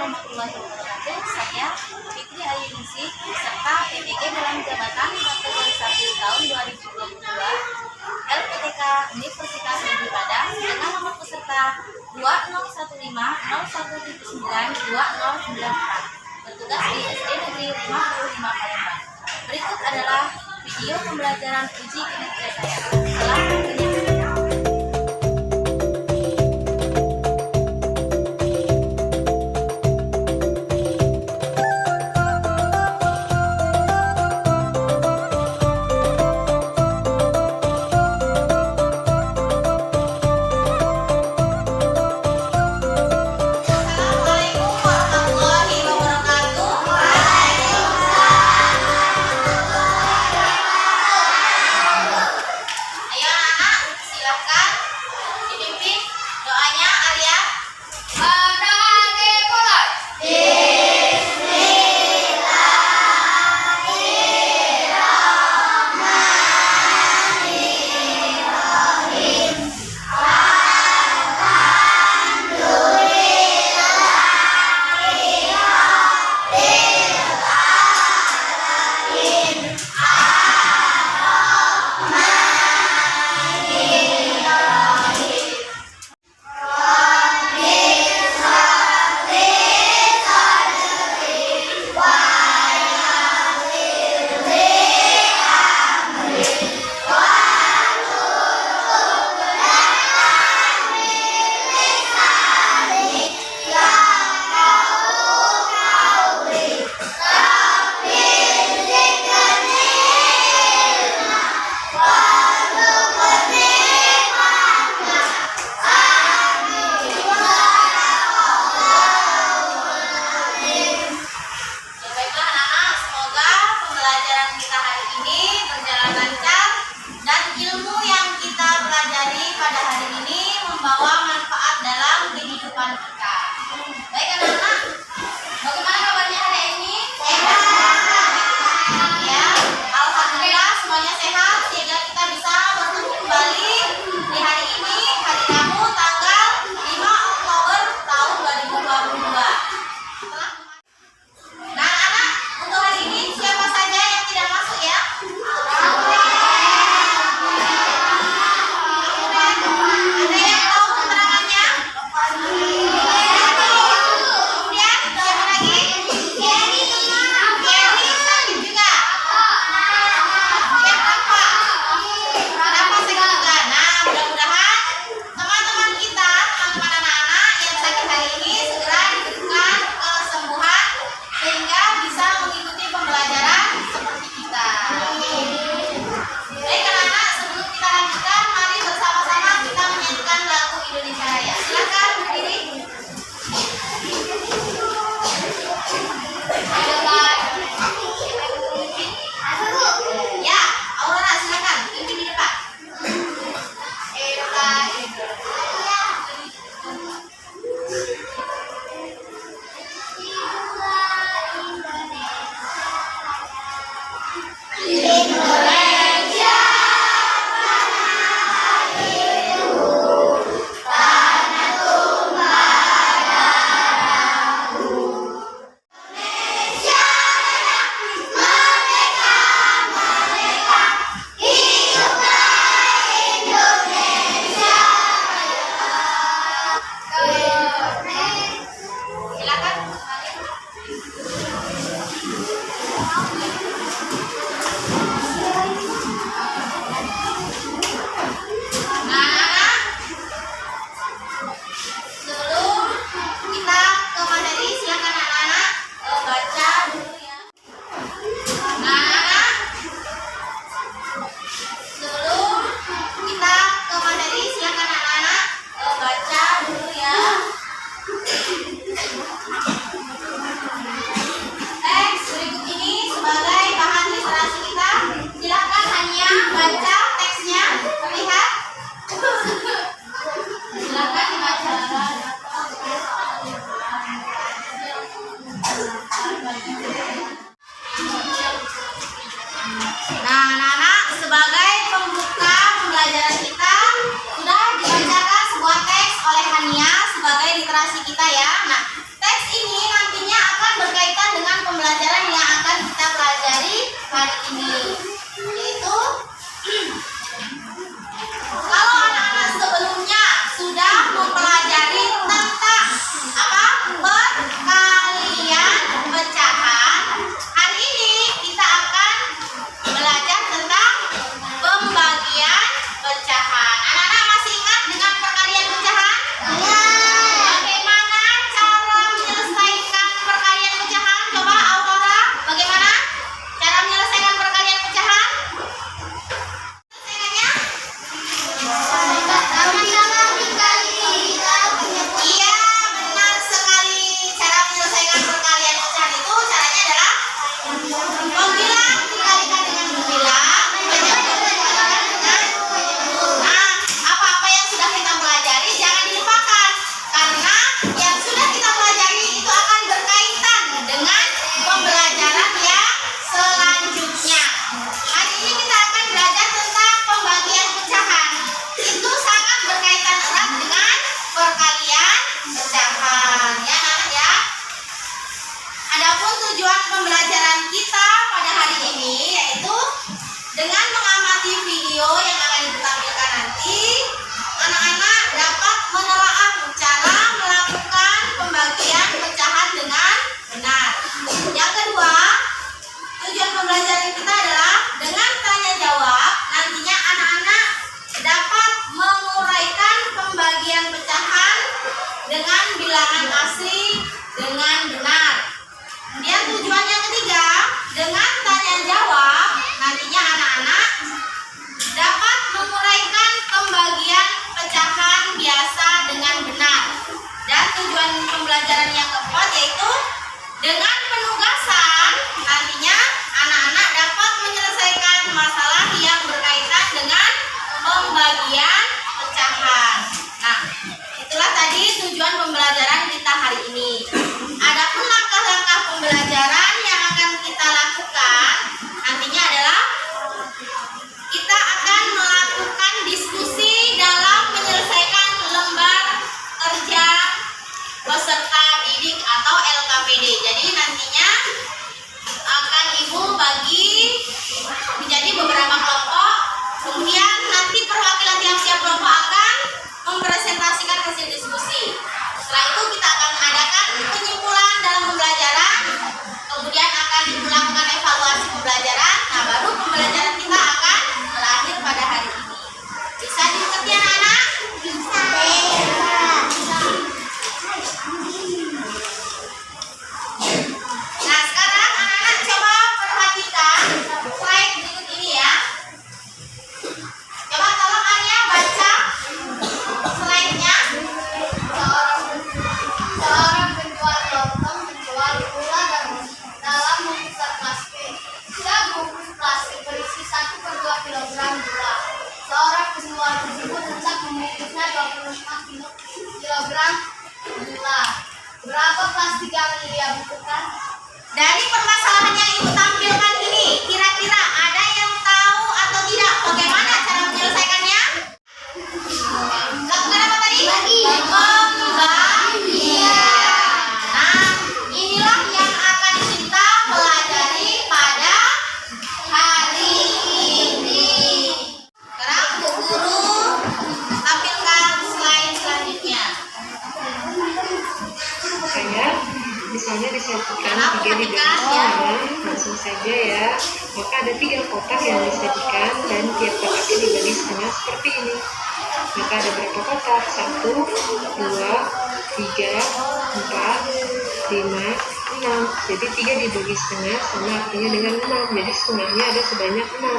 warahmatullahi wabarakatuh. Saya Fitri Ayuningsih beserta PTG dalam jabatan kategori 1 tahun 2022 LPTK Universitas Negeri Padang dengan nomor peserta 2015-0179-2094 bertugas di SD Negeri 55 Palembang. Berikut adalah video pembelajaran uji kinerja saya. Selamat menyaksikan. Membawa manfaat dalam kehidupan kita. Baik anak-anak, bagaimana kabarnya hari ini? Sehat ya, alhamdulillah semuanya sehat sehingga kita bisa bertemu kembali di hari ini, hari Rabu tanggal 5 Oktober tahun 2022. Nah anak, untuk hari ini siapa saja yang tidak masuk ya? Nah, anak-anak, sebagai pembuka pembelajaran kita sudah dibacakan sebuah teks oleh Hania sebagai literasi kita ya. Nah, teks ini ini, yaitu kalau anak-anak sebelumnya sudah mempelajari tentang apa? Perkalian pecahan, hari ini kita akan belajar tentang pembagian pecahan. Anak-anak masih ingat dengan perkalian pecahan? Ya. Bagaimana cara menyelesaikan perkalian pecahan? Coba Aurora, bagaimana cara menyelesaikan perkalian pecahan? Sama-sama dikali. Iya, benar sekali. Cara menyelesaikan perkalian pecahan itu caranya adalah membilang dikalikan dengan membilang, menyebut dikalikan dengan apa-apa yang sudah kita pelajari jangan dilupakan, karena yang sudah kita pelajari itu akan berkaitan dengan pembelajaran yang selanjutnya. Hari ini kita akan belajar tentang pembagian pecahan. Itu sangat berkaitan erat dengan perkalian pecahan, ya anak ya. Adapun tujuan pembelajaran kita pada hari ini yaitu dengan mengamati video yang akan ditampilkan nanti, anak-anak dapat menelaah cara melakukan pembagian pecahan dengan benar. Yang kedua, tujuan pembelajaran kita adalah dengan tanya jawab, nantinya anak-anak dapat menguraikan pembagian pecahan dengan bilangan asli dengan benar. Kemudian tujuan yang ketiga, dengan tanya jawab, nantinya anak-anak dapat menguraikan pembagian pecahan biasa dengan benar. Dan tujuan pembelajaran yang keempat yaitu dengan penugasan, nantinya anak-anak dapat menyelesaikan masalah yang berkaitan dengan pembagian pecahan. Nah, itulah tadi tujuan pembelajaran kita hari ini. Adapun langkah-langkah pembelajaran yang akan kita lakukan nantinya adalah kita akan melakukan diskusi dalam menyelesaikan lembar kerja peserta didik atau LKPD. Jadi nantinya akan Ibu bagi menjadi beberapa kelompok. Kemudian nanti perwakilan tiap-tiap kelompok akan mempresentasikan hasil diskusi. Setelah itu kita akan adakan penyimpulan dalam pembelajaran. Kemudian akan dilakukan evaluasi pembelajaran. Nah, baru pembelajaran kita akan berakhir pada hari ini. Bisa dimengerti anak-anak? Bisa. Nah, sekarang anak-anak coba perhatikan slide berikut ini ya. Coba tolong Arya baca slide-nya. Seorang penjual lontong menjual gula dan dalam bungkusan plastik. Tiga bungkus plastik berisi 1/2 kilogram gula. Seorang penjual tersebut hendak membungkusnya 25 kilogram gula. Berapa plastik yang dia butuhkan? Dari permasalahan yang Ibu tampilkan ini, kira-kira ada yang tahu atau tidak bagaimana cara menyelesaikannya? Lakukan apa tadi? Pembagian. Nah, inilah yang akan kita pelajari pada hari ini. Sekarang Bu Guru tampilkan slide selanjutnya. Saya misalnya disajikan 3 di Perhatikan, dalam ya. langsung saja ya. Maka ada 3 kotak yang disajikan dan tiap kotaknya dibagi setengah seperti ini. Maka ada berapa kotak? 1, 2, 3, 4, 5, 6. Jadi 3 dibagi setengah sama artinya dengan 6. Jadi setengahnya ada sebanyak 6.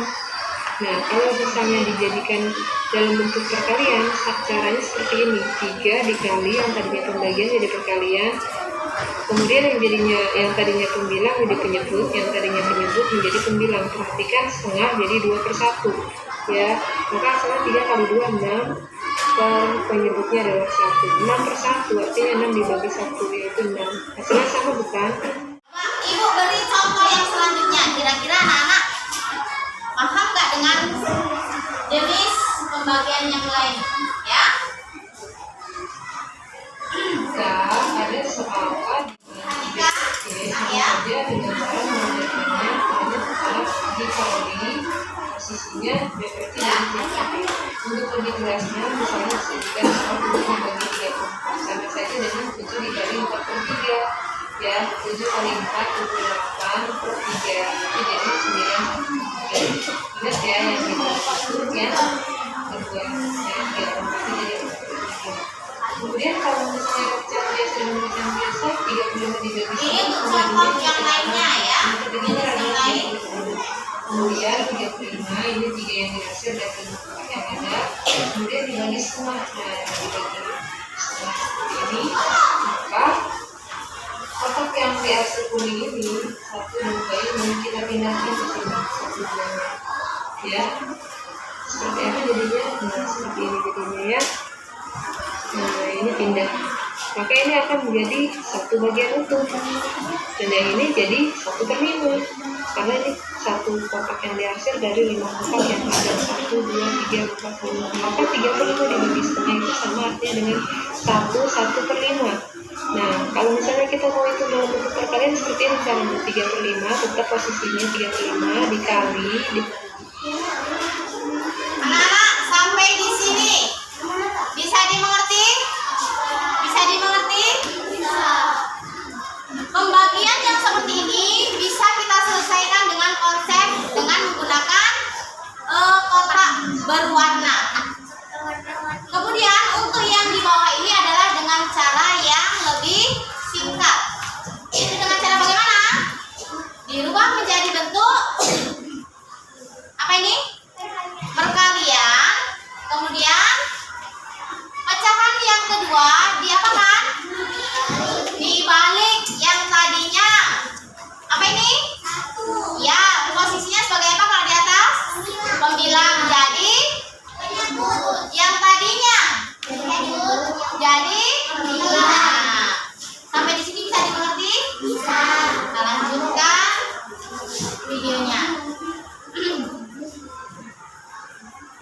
Nah, kalau misalnya dijadikan dalam bentuk perkalian, caranya seperti ini. 3 dikali yang tadinya pembagian jadi perkalian. Kemudian yang tadinya pembilang jadi penyebut, yang tadinya penyebut menjadi pembilang. Perhatikan setengah jadi 2/1 ya. Maka hasilnya 3 kali 2 6 dan penyebutnya adalah 1. 6/1 artinya 6 dibagi 1 yaitu 6. Hasilnya sama bukan? Ibu beri contoh yang selanjutnya. Kira-kira anak-anak paham nggak dengan jenis pembagian yang lain? Ya. Ada sepakat Perhatikan, ya. dengan cara mengerjakannya hanya tetap di ya. 7 kali 4 28 per 3 itu jadi 9. Ingat ya yang di bawah itu ya kedua yang di atas itu jadi 3. Kemudian kalau misalnya pecahan biasa dan pecahan biasa 35 dibagi Ini untuk contoh yang lainnya ya. ketiganya Yang adalah lain. kemudian 35 ini 3 yang dihasil dari 4 yang ada, kemudian dibagi setengah. Nah, dibagi setengah seperti ini, maka kotak yang dihasil kuning ini 1 dan 2 ini kita pindahin ke sini 1 2 ya. Seperti apa jadinya? Nah, seperti ini jadinya ya. Nah, ini pindah. Maka ini akan menjadi 1 bagian utuh. Dan yang ini jadi 1/5. Karena ini 1 kotak yang dihasil dari 5 kotak yang ada 1, 2, 3, 4, 5. Maka 35 dibagi setengah itu sama artinya dengan 1/5. Nah, kalau misalnya kita mau itu dalam bentuk perkalian seperti ini caranya 3/5, tetap posisinya 3/5 dikali Anak-anak sampai di sini bisa dimengerti? Bisa dimengerti? Pembagian yang seperti ini bisa kita selesaikan dengan konsep dengan menggunakan kotak berwarna. Kemudian untuk yang di bawah ini adalah dengan cara yang lebih singkat. Itu dengan cara bagaimana? Dirubah menjadi bentuk apa ini? Perkalian. Kemudian pecahan yang kedua diapakan? Dibalik yang tadinya apa ini? Ya, posisinya sebagai apa kalau di atas? Pembilang. Jadi yang tadinya jadi nah, sampai di sini bisa dimengerti? Bisa. Kita lanjutkan videonya.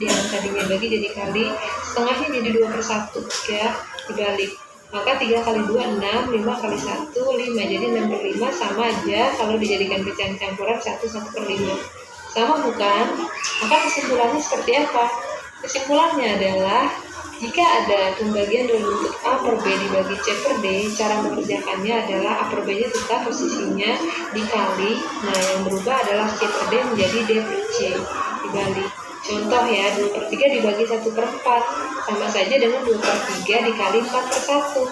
yang tadinya bagi jadi kali, setengahnya jadi 2/1 ya, dibalik. Maka 3 kali 2 6, 5 kali 1 5, jadi 6/5 sama aja kalau dijadikan pecahan campuran 1/5. Sama bukan? Maka kesimpulannya seperti apa? Kesimpulannya adalah jika ada pembagian dalam bentuk A per B dibagi C per D, cara mengerjakannya adalah A per B nya tetap posisinya dikali. Nah, yang berubah adalah C per D menjadi D per C dibalik. Contoh ya, 2/3 dibagi 1/4 sama saja dengan 2/3 dikali 4/1.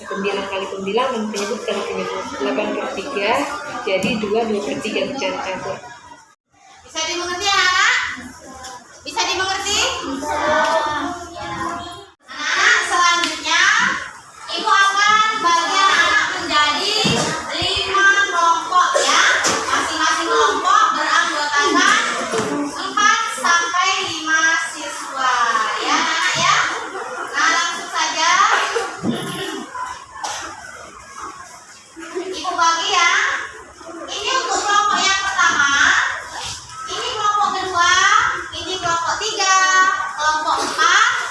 Pembilang kali pembilang dan penyebut kali penyebut. 8/3 jadi 2/3 pecahan campur. Bisa dimengerti anak-anak? Bisa dimengerti? Anak-anak, selanjutnya Ibu akan bagi anak menjadi 5 kelompok ya. Masing-masing kelompok beranggotakan 4 sampai 5 siswa ya anak ya. Nah, langsung saja Ibu bagi ya. Ini untuk kelompok yang pertama, ini kelompok kedua, ini kelompok 3, kelompok 4,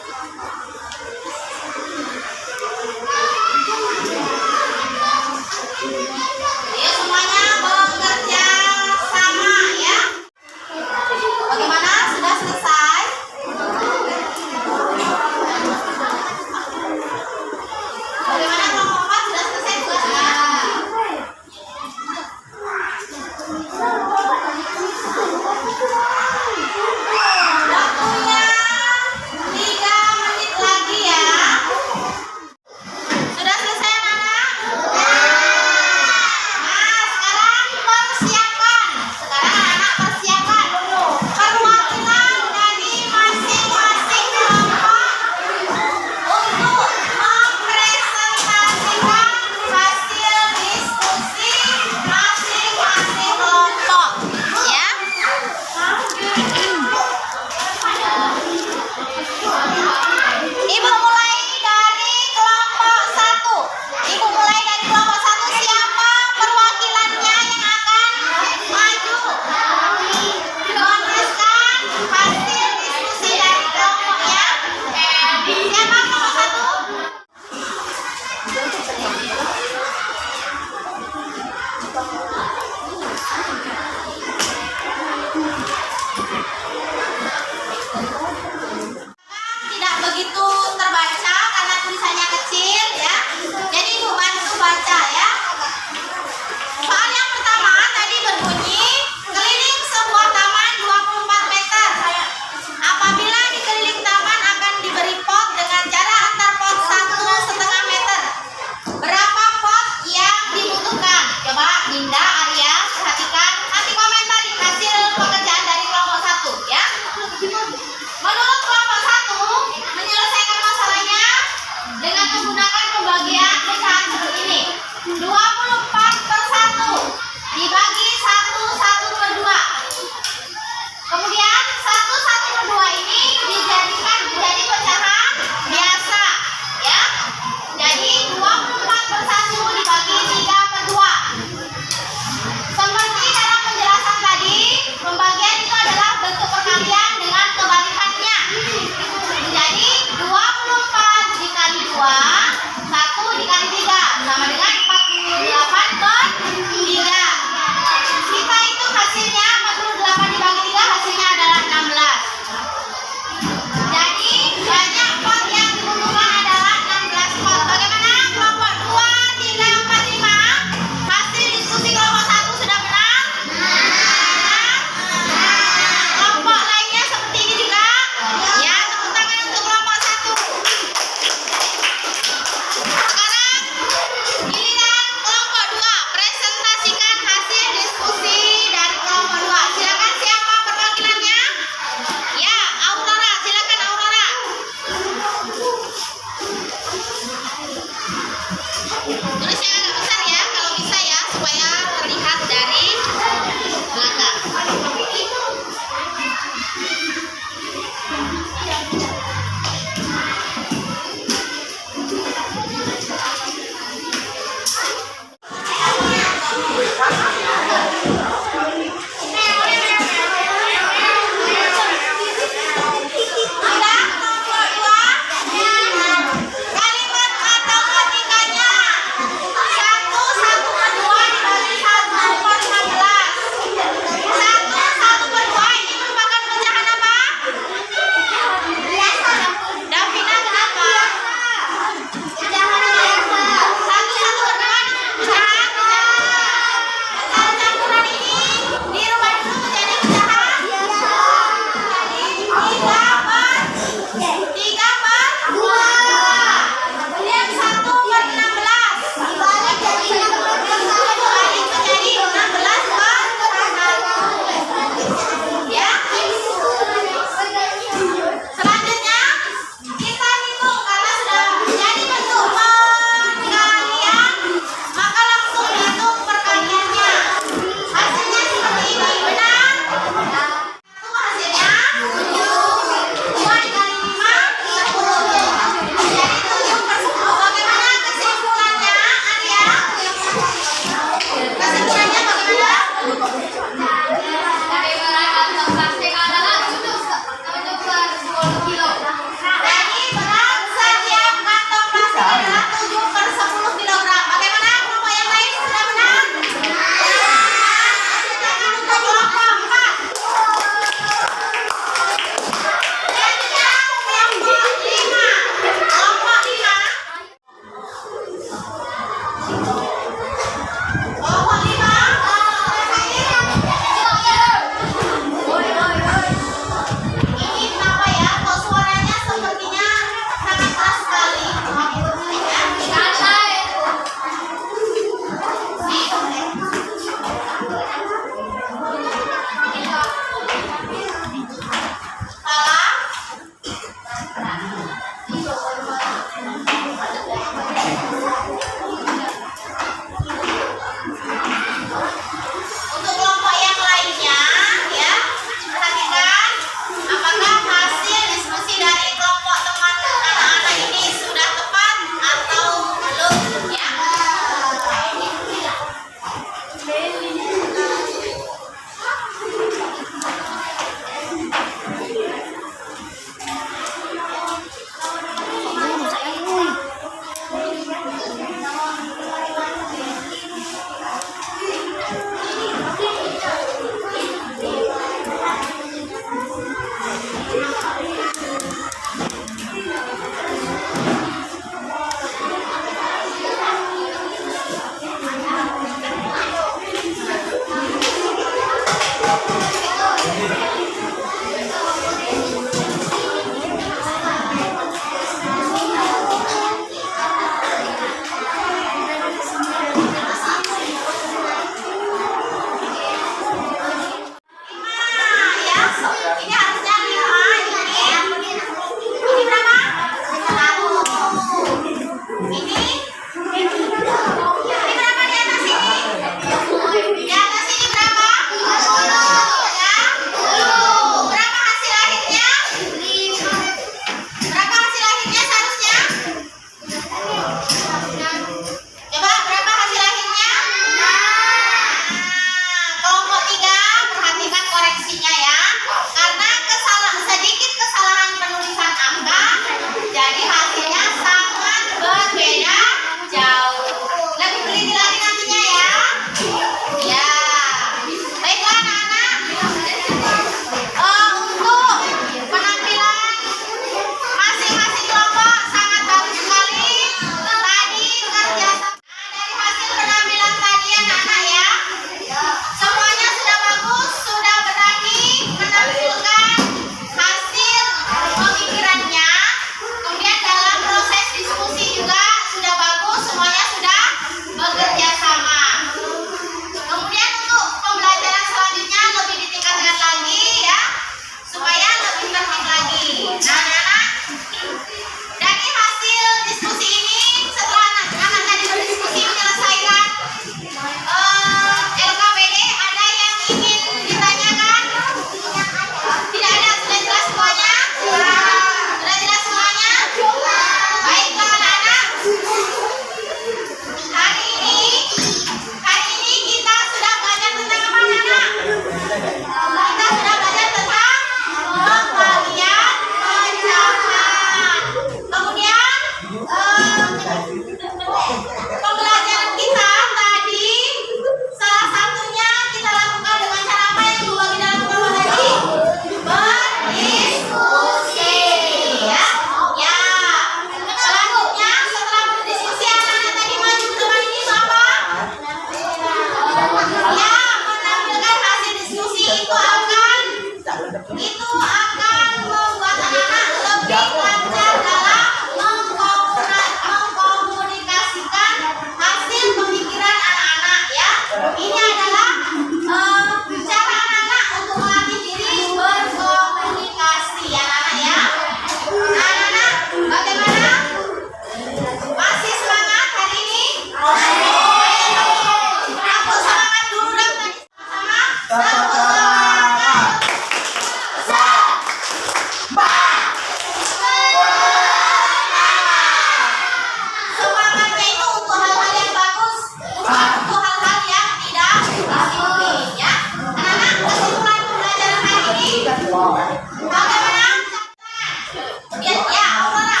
Kemudian ya, Aurora.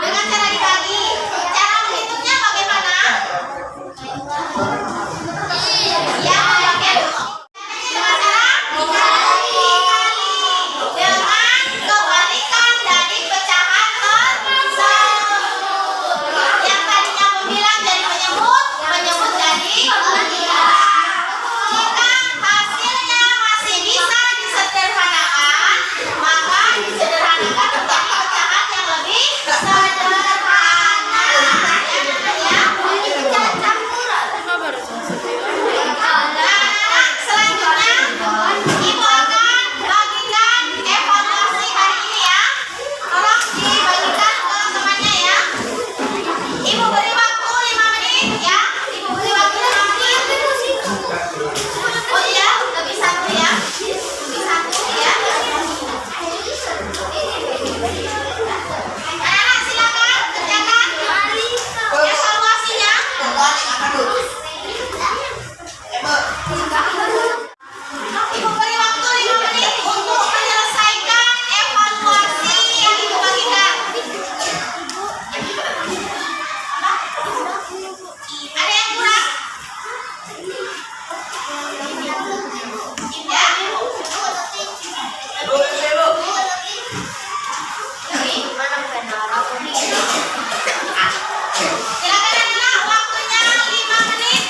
Dengan cara dibagi. Cara menghitungnya bagaimana? Ya, membagi. Dengan cara dikali. Dengan kebalikan dari pecahan tersebut. Yang tadinya pembilang jadi penyebut jadi pembilang. Jika hasilnya masih bisa disederhanakan, maka disederhanakan menjadi pecahan yang lebih sederhana. Nah, selanjutnya Ibu akan bagikan evaluasi hari ini ya. Tolong dibagikan ke temannya ya. Ibu beri waktu 5 menit ya. Ibu beri waktu 5 menit. Oh iya, lebih satu ya. Lebih satu ya. Anak-anak silakan kerjakan evaluasinya. Ibu beri waktu 5 menit untuk menyelesaikan evaluasi yang Ibu bagikan. Ada yang kurang? Ya. Silakan anak, waktunya 5 menit.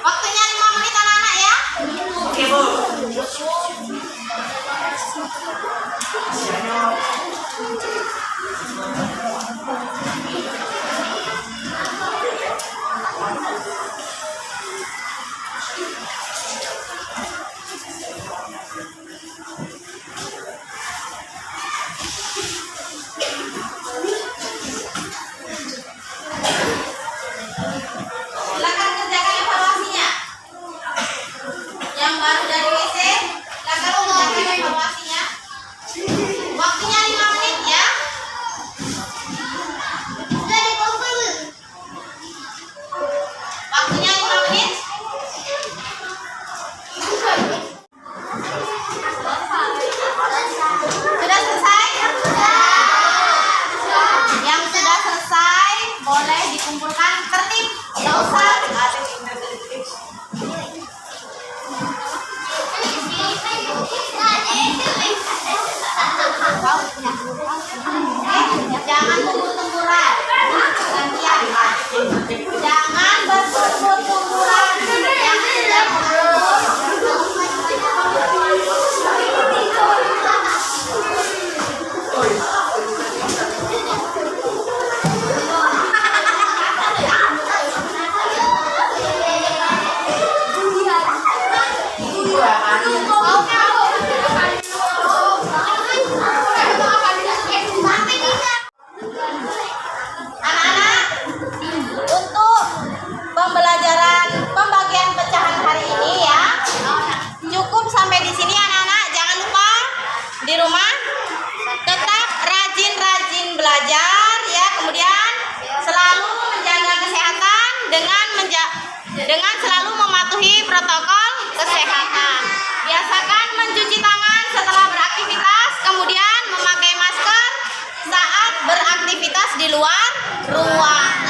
Waktunya 5 menit anak-anak ya. Oke, Bu. Silakan kerjakan evaluasinya. Yang baru dari WC, silakan kerjakan evaluasinya. Waktunya 5 menit ya. Waktunya 5 menit. Sudah selesai? Yang sudah selesai boleh dikumpulkan tertib. Tidak usah. Jangan tembur-temburan. Gantian. Jangan bertembur-temburan. Yang sudah anak-anak, untuk pembelajaran pembagian pecahan hari ini ya, cukup sampai di sini anak-anak. Jangan lupa di rumah tetap rajin-rajin belajar ya. Kemudian selalu menjaga kesehatan dengan selalu mematuhi protokol kesehatan. Biasakan mencuci tangan setelah beraktivitas, kemudian memakai masker saat beraktivitas di luar ruang.